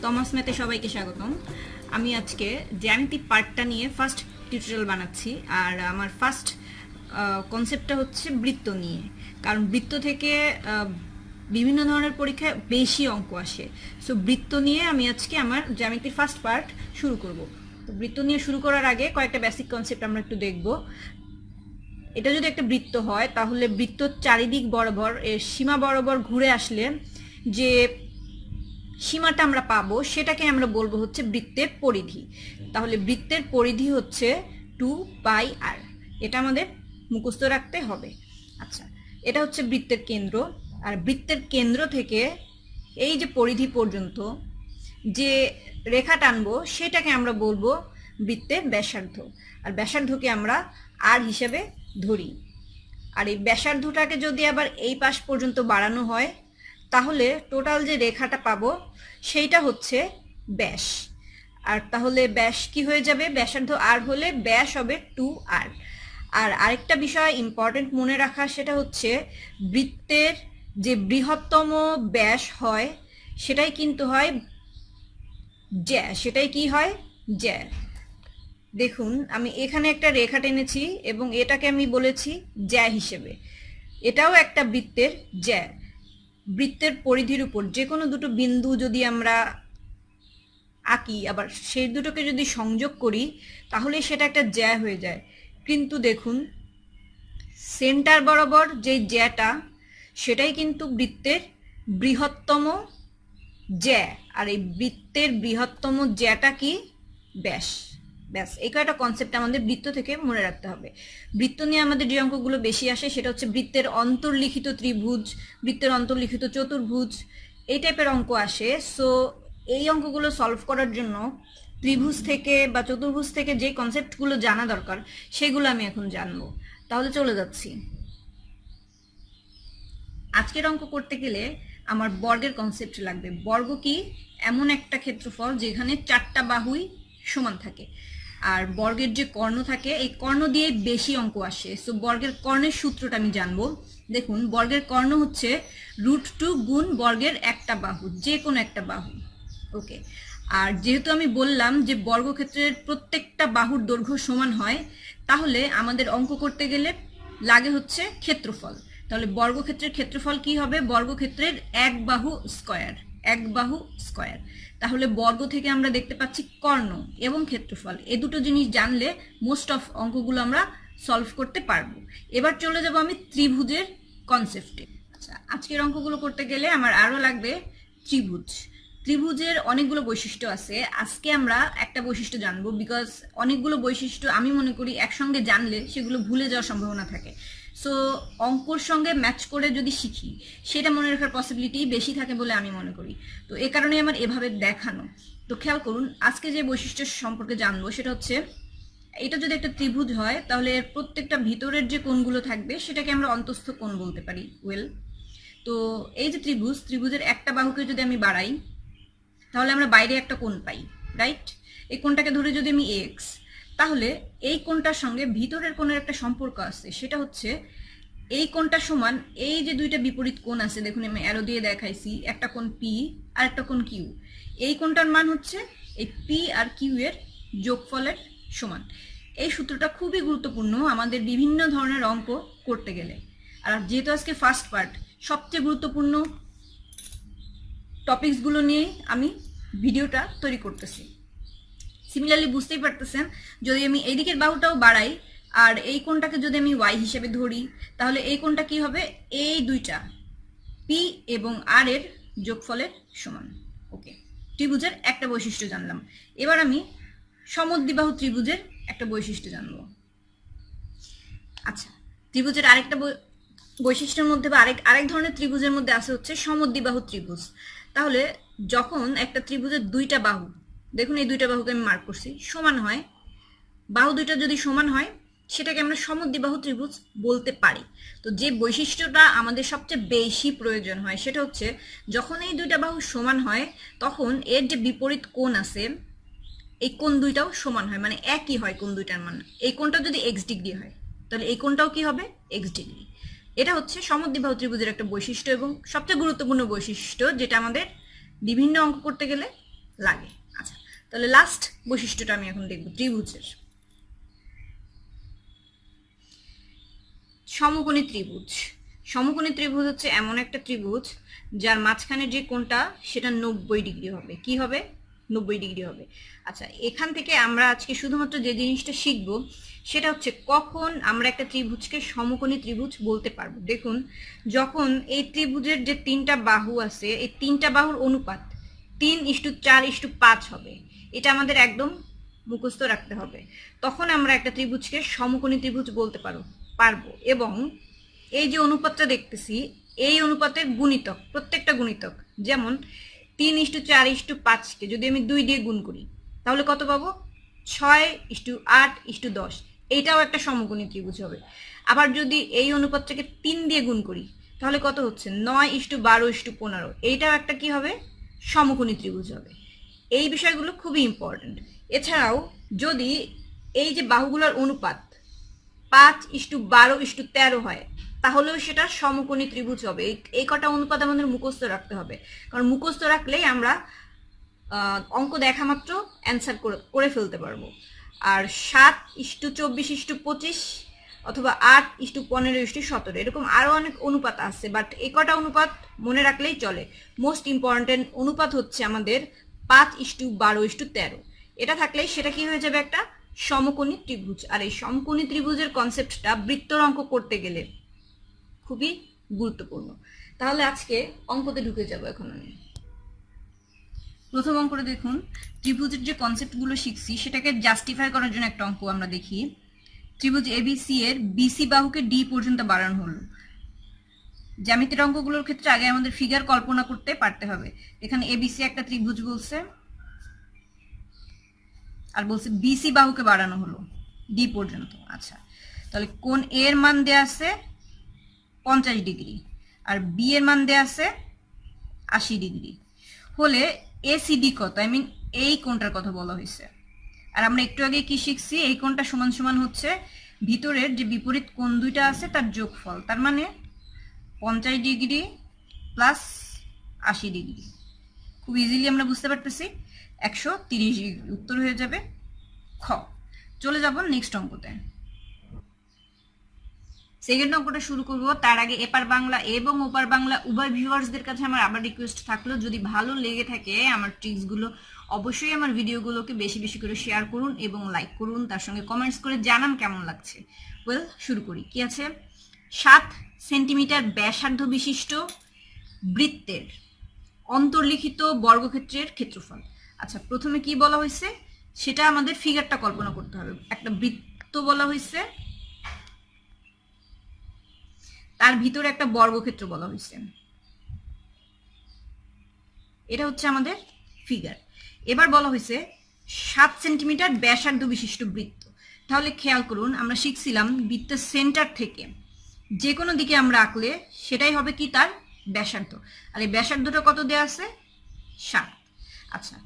Thomas ম্যাথে সবাইকে স্বাগতম। আমি আজকে জ্যামিতি পার্টটা নিয়ে ফার্স্ট টিউটোরিয়াল বানাচ্ছি। আর আমার ফার্স্ট কনসেপ্টটা হচ্ছে বৃত্ত নিয়ে, কারণ বৃত্ত থেকে বিভিন্ন ধরনের পরীক্ষায় বেশি অঙ্ক আসে। সো বৃত্ত নিয়ে আমি আজকে আমার জ্যামিতির ফার্স্ট পার্ট শুরু করব। তো বৃত্ত নিয়ে শুরু করার আগে কয়েকটা বেসিক কনসেপ্ট আমরা একটু দেখব। এটা যদি একটা বৃত্ত হয় তাহলে বৃত্তর চারিদিক বরাবর এর সীমা বরাবর ঘুরে আসলে যে সীমাটা আমরা পাবো সেটাকে আমরা বলবো হচ্ছে বৃত্তের পরিধি। তাহলে বৃত্তের পরিধি হচ্ছে 2πr, এটা আমাদের মুখস্থ রাখতে হবে। আচ্ছা, এটা হচ্ছে বৃত্তের কেন্দ্র, আর বৃত্তের কেন্দ্র থেকে এই যে পরিধি পর্যন্ত যে রেখা টানবো সেটাকে আমরা বলবো বৃত্তের ব্যাসার্ধ, আর ব্যাসার্ধকে আমরা আর হিসেবে ধরি। আর এই ব্যাসার্ধটাকে যদি আবার এই পাশ পর্যন্ত বাড়ানো হয় তাহলে টোটাল যে রেখাটা পাবো সেইটা হচ্ছে ব্যাস। আর তাহলে ব্যাস কি হয়ে যাবে, ব্যাসার্ধ আর হলে ব্যাস হবে 2r। আর আরেকটা বিষয় ইম্পর্টেন্ট মনে রাখা, সেটা হচ্ছে বৃত্তের যে বৃহত্তম ব্যাস হয় সেটাই কিন্তু হয় জ্যা, সেটাই কি হয় জ্যা। দেখুন আমি এখানে একটা রেখা টেনেছি এবং এটাকে আমি বলেছি জ্যা হিসেবে, এটাও একটা বৃত্তের জ্যা। বৃত্তের পরিধির উপর যে কোনো দুটো বিন্দু যদি আমরা আঁকি, আবার সেই দুটোকে যদি সংযোগ করি তাহলে সেটা একটা জ্যা হয়ে যায়। কিন্তু দেখুন সেন্টার বরাবর যে জ্যাটা সেটাই কিন্তু বৃত্তের বৃহত্তম জ্যা, আর এই বৃত্তের বৃহত্তম জ্যাটা কি, ব্যাস। ব্যাস, এই কয়টা কনসেপ্ট আমাদের বৃত্ত থেকে মনে রাখতে হবে। বৃত্ত নিয়ে আমাদের যে অঙ্কগুলো বেশি আসে সেটা হচ্ছে বৃত্তের অন্তর্লিখিত ত্রিভুজ, বৃত্তের অন্তর্লিখিত চতুর্ভুজ, এই টাইপের অঙ্ক আসে। সো এই অঙ্কগুলো সলভ করার জন্য ত্রিভুজ থেকে বা চতুর্ভুজ থেকে যে কনসেপ্টগুলো জানা দরকার সেগুলো আমি এখন জানবো। তাহলে চলে যাচ্ছি। আজকের অঙ্ক করতে গেলে আমার বর্গের কনসেপ্ট লাগবে। বর্গ কি, এমন একটা ক্ষেত্রফল যেখানে চারটা বাহুই সমান থাকে, আর বর্গের যে কর্ণ থাকে এই কর্ণ দিয়ে বেশি অঙ্ক আসে। সো বর্গের কর্ণের সূত্রটা আমি জানবো। দেখুন বর্গের কর্ণ হচ্ছে √2 গুণ বর্গের একটা বাহু, যে কোনো একটা বাহু। ওকে, আর যেহেতু আমি বললাম যে বর্গক্ষেত্রের প্রত্যেকটা বাহুর দৈর্ঘ্য সমান হয়, তাহলে আমাদের অঙ্ক করতে গেলে লাগে হচ্ছে ক্ষেত্রফল। তাহলে বর্গক্ষেত্রের ক্ষেত্রফল কি হবে, বর্গক্ষেত্রের এক বাহু স্কয়ার, এক বাহু স্কয়ার। তাহলে বর্গ থেকে আমরা দেখতে পাচ্ছি কর্ণ এবং ক্ষেত্রফল, এই দুটো জিনিস জানলে মোস্ট অফ অঙ্কগুলো আমরা সলভ করতে পারবো। এবার চলে যাব আমি ত্রিভুজের কনসেপ্টে। আচ্ছা, আজকের অঙ্কগুলো করতে গেলে আমার আরও লাগবে ত্রিভুজ। ত্রিভুজের অনেকগুলো বৈশিষ্ট্য আছে, আজকে আমরা একটা বৈশিষ্ট্য জানবো, বিকজ অনেকগুলো বৈশিষ্ট্য আমি মনে করি একসঙ্গে জানলে সেগুলো ভুলে যাওয়ার সম্ভাবনা থাকে। সো অঙ্কর সঙ্গে ম্যাচ করে যদি শিখি সেটা মনে রাখার পসিবিলিটি বেশি থাকে বলে আমি মনে করি। তো এ কারণে আমার এভাবে দেখানো। তো খেয়াল করুন, আজকে যে বৈশিষ্ট্য সম্পর্কে জানবো সেটা হচ্ছে, এটা যদি একটা ত্রিভুজ হয় তাহলে এর প্রত্যেকটা ভিতরের যে কোণগুলো থাকবে সেটাকে আমরা অন্তঃস্থ কোণ বলতে পারি। ওয়েল, তো এই যে ত্রিভুজ, ত্রিভুজের একটা বাহুকে যদি আমি বাড়াই তাহলে আমরা বাইরে একটা কোণ পাই, রাইট? এই কোণটাকে ধরে যদি আমি এক্স, তাহলে এই কোণটার সঙ্গে ভিতরের কোণের একটা সম্পর্ক আছে, সেটা হচ্ছে এই কোণটা সমান এই যে দুইটা বিপরীত কোণ আছে, দেখুন আমি অ্যারো দিয়ে দেখাইছি, একটা কোণ পি আর একটা কোণ কিউ। এই কোণটার মান হচ্ছে এই পি আর কিউ এর যোগফলের সমান। এই সূত্রটা খুবই গুরুত্বপূর্ণ আমাদের বিভিন্ন ধরনের অঙ্ক করতে গেলে। আর যেহেতু আজকে ফার্স্ট পার্ট, সবচেয়ে গুরুত্বপূর্ণ টপিকসগুলো নিয়ে আমি ভিডিওটা তৈরি করতেছি। সিমিলারলি বুঝতেই পারতেছেন, যদি আমি এই দিকের বাহুটাও বাড়াই আর এই কোণটাকে যদি আমি ওয়াই হিসেবে ধরি তাহলে এই কোণটা কি হবে, এই দুইটা পি এবং আর এর যোগফলের সমান। ওকে, ত্রিভুজের একটা বৈশিষ্ট্য জানলাম। এবার আমি সমদ্বিবাহু ত্রিভুজের একটা বৈশিষ্ট্য জানব। আচ্ছা, ত্রিভুজের আরেকটা বৈশিষ্ট্যের মধ্যে বা আরেক ধরনের ত্রিভুজের মধ্যে আছে হচ্ছে সমদ্বিবাহু ত্রিভুজ। তাহলে যখন একটা ত্রিভুজের দুইটা বাহু, দেখুন এই দুইটা বাহুকে আমি মার্ক করছি, সমান হয়, বাহু দুইটা যদি সমান হয় সেটাকে আমরা সমদ্বিবাহু ত্রিভুজ বলতে পারি। তো যে বৈশিষ্ট্যটা আমাদের সবচেয়ে বেশি প্রয়োজন হয় সেটা হচ্ছে, যখন এই দুইটা বাহু সমান হয় তখন এর যে বিপরীত কোণ আছে এই কোণ দুইটাও সমান হয়, মানে একই হয় কোণ দুইটার মান। এই কোণটা যদি এক্স ডিগ্রি হয় তাহলে এই কোণটাও কি হবে, এক্স ডিগ্রি। এটা হচ্ছে সমদ্বিবাহু ত্রিভুজের একটা বৈশিষ্ট্য এবং সবচেয়ে গুরুত্বপূর্ণ বৈশিষ্ট্য, যেটা আমাদের বিভিন্ন অঙ্ক করতে গেলে লাগে। আচ্ছা, তাহলে লাস্ট বৈশিষ্ট্যটা আমি এখন দেখব ত্রিভুজের। সমকোণী ত্রিভুজ। সমকোণী ত্রিভুজ হচ্ছে এমন একটা ত্রিভুজ যার মাঝখানে যে কোণটা সেটা 90 ডিগ্রি হবে। কি হবে? 90 ডিগ্রি হবে। আচ্ছা, এখান থেকে আমরা আজকে শুধুমাত্র যে জিনিসটা শিখব সেটা হচ্ছে কখন আমরা একটা ত্রিভুজকে সমকোণী ত্রিভুজ বলতে পারবো। দেখুন, যখন এই ত্রিভুজের যে 3টা বাহু আছে এই 3টা বাহুর অনুপাত 3:4:5 হবে, এটা আমাদের একদম মুখস্থ রাখতে হবে। তখন আমরা একটা ত্রিভুজকে সমকোণী ত্রিভুজ বলতে পারবো। এবং এই যে অনুপাতটা দেখতেছি এই অনুপাতের গুণিতক, প্রত্যেকটা গুণিতক, যেমন 3:4:5কে যদি আমি 2 দিয়ে গুণ করি তাহলে কত পাবো? 6:8:10, এইটাও একটা সমকোণী ত্রিভুজ হবে। আবার যদি এই অনুপাতটাকে 3 দিয়ে গুণ করি তাহলে কত হচ্ছে? 9:12:15, এইটাও একটা কি হবে? সমকোণী ত্রিভুজ হবে। এই বিষয়গুলো খুবই ইম্পর্টেন্ট। এছাড়াও যদি এই যে বাহুগুলোর অনুপাত 5:12:13 হয় তাহলেও সেটা সমকোণী ত্রিভুজ হবে। এই কটা অনুপাত আমাদের মুখস্থ রাখতে হবে, কারণ মুখস্থ রাখলেই আমরা অঙ্ক দেখা মাত্র অ্যান্সার করে ফেলতে পারবো। আর 7:24:25 অথবা 8:15:17 এরকম আরও অনেক অনুপাত আছে, বাট এই কটা অনুপাত মনে রাখলেই চলে। মোস্ট ইম্পর্টেন্ট অনুপাত হচ্ছে আমাদের 5:12:13। এটা থাকলেই সেটা কি হয়ে যাবে? একটা সমকোণী ত্রিভুজ। আর এই সমকোণী ত্রিভুজের কনসেপ্টটা বৃত্তর অঙ্ক করতে গেলে খুবই গুরুত্বপূর্ণ। তাহলে আজকে অঙ্কতে ঢুকে যাব এখন আমি। প্রথম অঙ্কটা দেখুন, ত্রিভুজের যে কনসেপ্টগুলো শিখছি সেটাকে জাস্টিফাই করার জন্য একটা অঙ্ক আমরা দেখি। ত্রিভুজ এবিসি এর বিসি বাহুকে ডি পর্যন্ত বাড়ানো হলো। জ্যামিতির অঙ্কগুলোর ক্ষেত্রে আগে আমাদের ফিগার কল্পনা করতে পারতে হবে। এখানে এবিসি একটা ত্রিভুজ বলছে আর বলছে বিসি বাহুকে বাড়ানো হলো ডি পর্যন্ত। আচ্ছা, তাহলে কোণ এ এর মান দেয়া আছে 50 ডিগ্রি আর বি এর মান দেয়া আছে 80 ডিগ্রি হলে এসিডি কত? আই মিন এই কোণটার কথা বলা হয়েছে। আর আমরা একটু আগে কি শিখছি? এই কোণটা সমান সমান হচ্ছে ভিতরের যে বিপরীত কোণ দুইটা আছে তার যোগফল। তার মানে 50 ডিগ্রি প্লাস 80 ডিগ্রি। খুব ইজিলি আমরা বুঝতে পারতেছি 130 ডিগ্রি উত্তর হয়ে যাবে খ। চলে যাব নেক্সট অঙ্কতে। সেকেন্ড অঙ্কটা শুরু করব তার আগে এপার বাংলা এবং ওপার বাংলা উভয় ভিউয়ার্সদের কাছে আমার আবার রিকোয়েস্ট থাকলো, যদি ভালো লেগে থাকে আমার ট্রিক্সগুলো অবশ্যই আমার ভিডিওগুলোকে বেশি বেশি করে শেয়ার করুন এবং লাইক করুন, তার সঙ্গে কমেন্টস করে জানান কেমন লাগছে। ওয়েল, শুরু করি। কি আছে? 7 সেন্টিমিটার ব্যাসার্ধ বিশিষ্ট বৃত্তের অন্তর্লিখিত বর্গক্ষেত্রের ক্ষেত্রফল। আচ্ছা, প্রথমে কি বলা হয়েছে সেটা আমাদের ফিগারটা কল্পনা করতে হবে। একটা বৃত্ত বলা হয়েছে, তার ভিতরে একটা বর্গক্ষেত্র বলা হয়েছে, এটা হচ্ছে আমাদের ফিগার। এবার বলা হয়েছে 7 সেন্টিমিটার ব্যাসার্ধ বিশিষ্ট বৃত্ত। তাহলে খেয়াল করুন, আমরা শিখছিলাম বৃত্তের সেন্টার থেকে যে কোনো দিকে আমরা আঁকলে সেটাই হবে কি? তার ব্যাসার্ধ। আর এই ব্যাসার্ধটা কত দেয়া আছে? 7। আচ্ছা,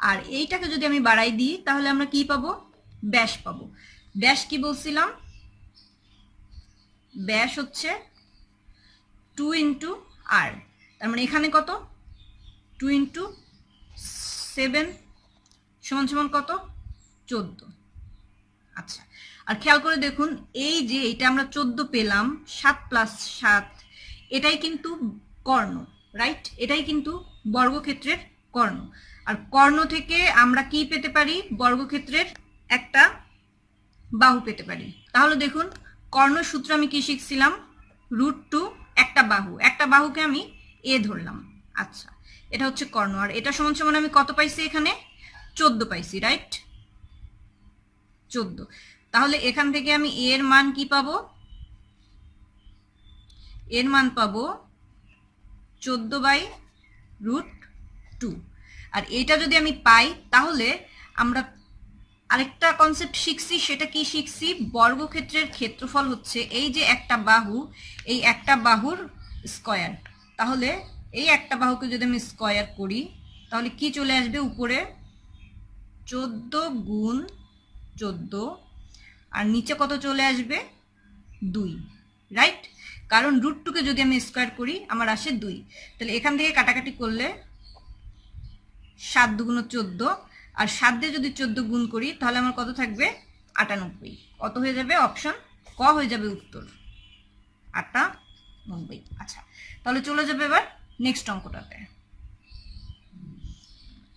আর এইটাকে যদি আমি বাড়াই দিই তাহলে আমরা কি পাবো? ব্যাস পাবো। ব্যাস কি বলছিলাম? ব্যাস হচ্ছে 2 ইন্টু আর। তার মানে এখানে কত? 2 ইন্টু 7 সমান সমান কত? 14। আচ্ছা, আর খেয়াল করে দেখুন, এই যে এটা আমরা 14 পেলাম, 7 প্লাস 7, এটাই কিন্তু কর্ণ, রাইট? এটাই কিন্তু বর্গক্ষেত্রের কর্ণ। আর কর্ণ থেকে আমরা কি পেতে পারি? বর্গক্ষেত্রের একটা বাহু পেতে পারি। তাহলে দেখুন, কর্ণ সূত্র আমি কি শিখছিলাম? √2 একটা বাহু, একটা বাহুকে আমি এ ধরলাম। আচ্ছা, এটা হচ্ছে কর্ণ। আর এটা সমান সমান আমি কত পাইছি? এখানে 14 পাইছি, রাইট? 14। তাহলে এখান থেকে আমি এর মান কি পাবো? এর মান পাবো 14/√2। আর এটা যদি আমি পাই তাহলে আমরা আরেকটা কনসেপ্ট শিখছি। সেটা কি শিখছি? বর্গক্ষেত্রের ক্ষেত্রফল হচ্ছে এই যে একটা বাহু, এই একটা বাহুর স্কয়ার। তাহলে এই একটা বাহুকে যদি আমি স্কয়ার করি তাহলে কি চলে আসবে উপরে? 14 গুণ 14, আর নিচে কত চলে আসবে? 2, রাইট? কারণ √2কে যদি আমি স্কয়ার করি আমার আসে 2। তাহলে এখান থেকে কাটাকাটি করলে 7 দুগুণ 14, আর 7 দিয়ে যদি 14 গুণ করি তাহলে আমার কত থাকবে 98। কত হয়ে যাবে? অপশন ক হয়ে যাবে উত্তর 98। আচ্ছা, তাহলে চলে যাবে এবার নেক্সট অঙ্কটাতে।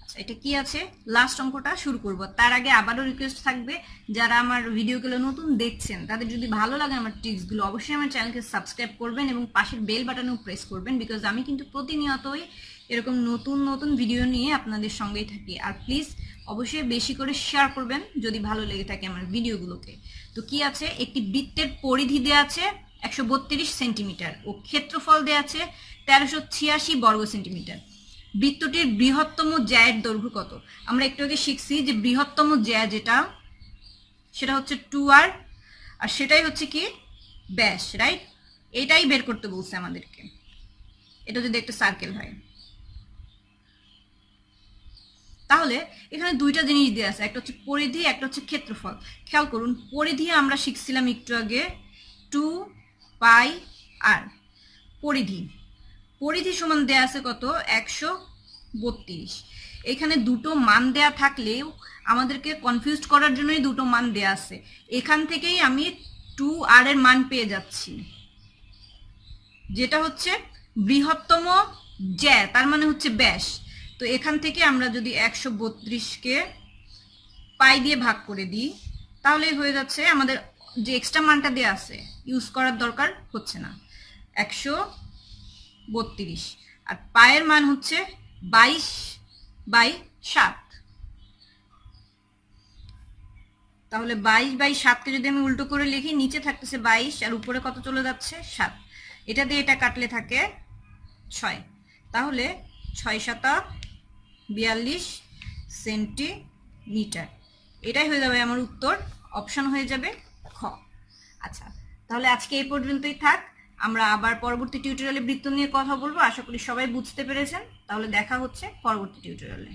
আচ্ছা, এটা কি আছে? লাস্ট অঙ্কটা শুরু করব। তার আগে আবারও রিকোয়েস্ট থাকবে, যারা আমার ভিডিওগুলো নতুন দেখছেন তাদের যদি ভালো লাগে আমার ট্রিক্সগুলো, অবশ্যই আমার চ্যানেলকে সাবস্ক্রাইব করবেন এবং পাশের বেল বাটনেও প্রেস করবেন, বিকজ আমি কিন্তু প্রতিনিয়তই এরকম নতুন নতুন ভিডিও নিয়ে আপনাদের সঙ্গেই থাকি। আর প্লিজ অবশ্যই বেশি করে শেয়ার করবেন যদি ভালো লেগে থাকে আমার ভিডিওগুলোকে। তো কি আছে? একটি বৃত্তের পরিধি দেয়া আছে 132 সেন্টিমিটার ও ক্ষেত্রফল দেয়া আছে 1386 বর্গ সেন্টিমিটার। বৃত্তটির বৃহত্তম জ্যায়ের দৈর্ঘ্য কত? আমরা একটু আগে শিখছি যে বৃহত্তম জ্যা যেটা সেটা হচ্ছে 2r, আর সেটাই হচ্ছে কি ব্যাস, রাইট? এটাই বের করতে বলছে আমাদেরকে। এটা যদি একটা সার্কেল হয়, তাহলে এখানে দুইটা জিনিস দেওয়া আছে, একটা হচ্ছে পরিধি, একটা হচ্ছে ক্ষেত্রফল। খেয়াল করুন, পরিধি আমরা শিখছিলাম একটু আগে 2πr। পরিধি সমান দেয়া আছে কত? 132। এখানে দুটো মান দেয়া থাকলেও আমাদেরকে কনফিউজ করার জন্যই দুটো মান দেয়া আছে। এখান থেকেই আমি 2r এর মান পেয়ে যাচ্ছি, যেটা হচ্ছে বৃহত্তম জ্যা, তার মানে হচ্ছে ব্যাস। তো এখান থেকে আমরা যদি 132কে পাই দিয়ে ভাগ করে দিই তাহলে হয়ে যাচ্ছে, আমাদের যে এক্সট্রা মানটা দেয়া আছে ইউজ করার দরকার হচ্ছে না, 132। আর পায়ের মান হচ্ছে 22/7। তাহলে 22/7কে যদি আমি উল্টো করে লিখি, নিচে থাকতেছে 22 আর উপরে কত চলে যাচ্ছে? 7। এটা দিয়ে এটা কাটলে থাকে 6। তাহলে 6×7=42 সেন্টিমিটার। এটাই হয়ে যাবে আমার উত্তর, অপশন হয়ে যাবে খ। আচ্ছা, তাহলে আজকে এই পর্যন্তই থাক। আমরা আবার পরবর্তী টিউটোরিয়ালে বৃত্ত নিয়ে কথা বলবো। আশা করি সবাই বুঝতে পেরেছেন। তাহলে দেখা হচ্ছে পরবর্তী টিউটোরিয়ালে।